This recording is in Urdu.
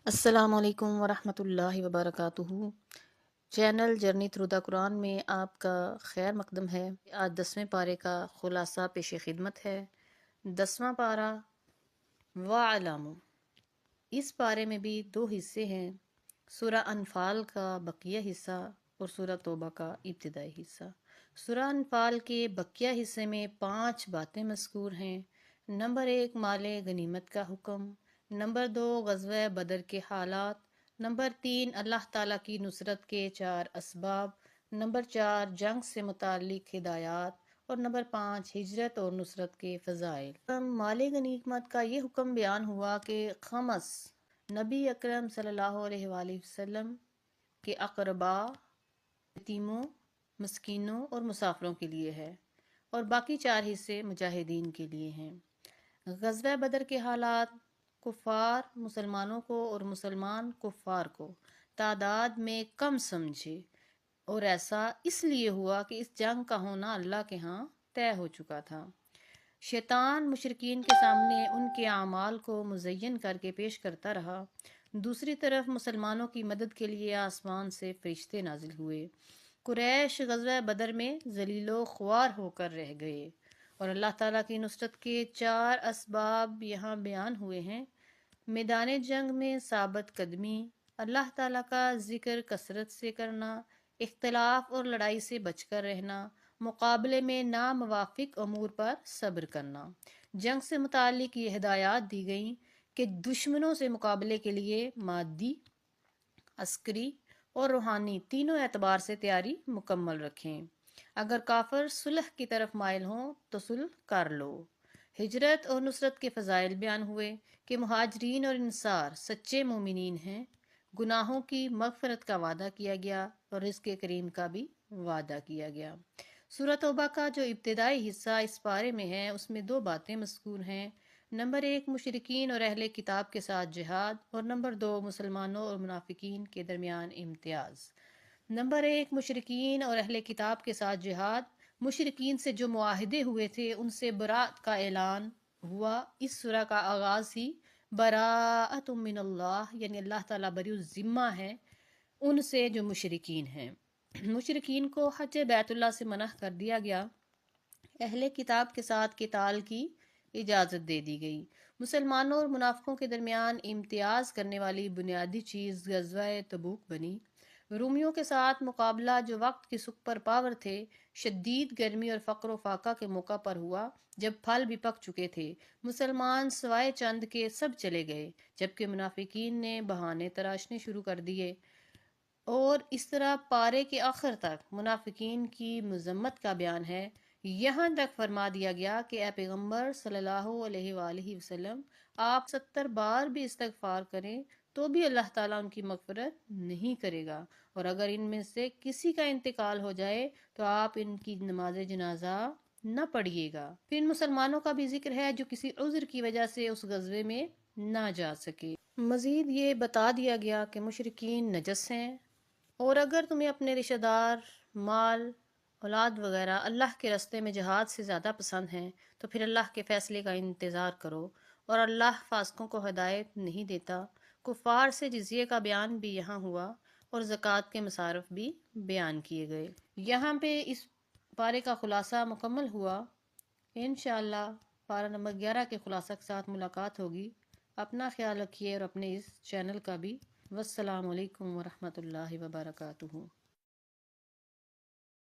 السلام علیکم ورحمۃ اللہ وبرکاتہ۔ چینل جرنی تھرو دا قرآن میں آپ کا خیر مقدم ہے۔ آج 10ویں پارے کا خلاصہ پیش خدمت ہے۔ 10واں پارہ وَاعْلَمُوا، اس پارے میں بھی دو حصے ہیں، سورہ انفال کا بقیہ حصہ اور سورہ توبہ کا ابتدائی حصہ۔ سورہ انفال کے بقیہ حصے میں 5 باتیں مذکور ہیں۔ نمبر 1 مال غنیمت کا حکم، نمبر 2 غزوہ بدر کے حالات، نمبر 3 اللہ تعالیٰ کی نصرت کے 4 اسباب، نمبر 4 جنگ سے متعلق ہدایات، اور نمبر 5 ہجرت اور نصرت کے فضائل۔ مال غنیمت کا یہ حکم بیان ہوا کہ خمس نبی اکرم صلی اللہ علیہ وآلہ وسلم کے اقربا، یتیموں، مسکینوں اور مسافروں کے لیے ہے، اور باقی 4 حصے مجاہدین کے لیے ہیں۔ غزوہ بدر کے حالات، کفار مسلمانوں کو اور مسلمان کفار کو تعداد میں کم سمجھے، اور ایسا اس لیے ہوا کہ اس جنگ کا ہونا اللہ کے ہاں طے ہو چکا تھا۔ شیطان مشرکین کے سامنے ان کے اعمال کو مزین کر کے پیش کرتا رہا۔ دوسری طرف مسلمانوں کی مدد کے لیے آسمان سے فرشتے نازل ہوئے۔ قریش غزوہ بدر میں ذلیل و خوار ہو کر رہ گئے، اور اللہ تعالیٰ کی نصرت کے 4 اسباب یہاں بیان ہوئے ہیں۔ میدان جنگ میں ثابت قدمی، اللہ تعالیٰ کا ذکر کثرت سے کرنا، اختلاف اور لڑائی سے بچ کر رہنا، مقابلے میں ناموافق امور پر صبر کرنا۔ جنگ سے متعلق یہ ہدایات دی گئیں کہ دشمنوں سے مقابلے کے لیے مادی، عسکری اور روحانی تینوں اعتبار سے تیاری مکمل رکھیں۔ اگر کافر صلح کی طرف مائل ہوں تو صلح کر لو۔ ہجرت اور نصرت کے فضائل بیان ہوئے کہ مہاجرین اور انصار سچے مومنین ہیں۔ گناہوں کی مغفرت کا وعدہ کیا گیا اور رزق کریم کا بھی وعدہ کیا گیا۔ سورہ توبہ کا جو ابتدائی حصہ اس پارے میں ہے، اس میں 2 باتیں مذکور ہیں۔ نمبر 1 مشرکین اور اہل کتاب کے ساتھ جہاد، اور نمبر 2 مسلمانوں اور منافقین کے درمیان امتیاز۔ نمبر 1 مشرکین اور اہل کتاب کے ساتھ جہاد۔ مشرکین سے جو معاہدے ہوئے تھے ان سے برات کا اعلان ہوا۔ اس سورہ کا آغاز ہی براءۃ من اللہ، یعنی اللہ تعالیٰ بری الذمہ ہے ان سے جو مشرکین ہیں۔ مشرکین کو حج بیت اللہ سے منع کر دیا گیا۔ اہل کتاب کے ساتھ قتال کی اجازت دے دی گئی۔ مسلمانوں اور منافقوں کے درمیان امتیاز کرنے والی بنیادی چیز غزوہ تبوک بنی۔ رومیوں کے ساتھ مقابلہ جو وقت کی سپر پاور تھے، شدید گرمی اور فقر و فاقہ کے موقع پر ہوا، جب پھل بھی پک چکے تھے۔ مسلمان سوائے چند کے سب چلے گئے، جبکہ منافقین نے بہانے تراشنے شروع کر دیے، اور اس طرح پارے کے آخر تک منافقین کی مذمت کا بیان ہے۔ یہاں تک فرما دیا گیا کہ اے پیغمبر صلی اللہ علیہ وآلہ وسلم، آپ 70 بار بھی استغفار کریں تو بھی اللہ تعالیٰ ان کی مغفرت نہیں کرے گا، اور اگر ان میں سے کسی کا انتقال ہو جائے تو آپ ان کی نماز جنازہ نہ پڑھیے گا۔ پھر مسلمانوں کا بھی ذکر ہے جو کسی عذر کی وجہ سے اس غزوے میں نہ جا سکے۔ مزید یہ بتا دیا گیا کہ مشرکین نجس ہیں، اور اگر تمہیں اپنے رشتہ دار، مال، اولاد وغیرہ اللہ کے راستے میں جہاد سے زیادہ پسند ہیں تو پھر اللہ کے فیصلے کا انتظار کرو، اور اللہ فاسقوں کو ہدایت نہیں دیتا۔ کفار سے جزیے کا بیان بھی یہاں ہوا، اور زکوٰۃ کے مصارف بھی بیان کیے گئے۔ یہاں پہ اس پارے کا خلاصہ مکمل ہوا۔ انشاءاللہ پارہ نمبر 11 کے خلاصہ کے ساتھ ملاقات ہوگی۔ اپنا خیال رکھیے اور اپنے اس چینل کا بھی۔ والسلام علیکم ورحمۃ اللہ وبرکاتہ۔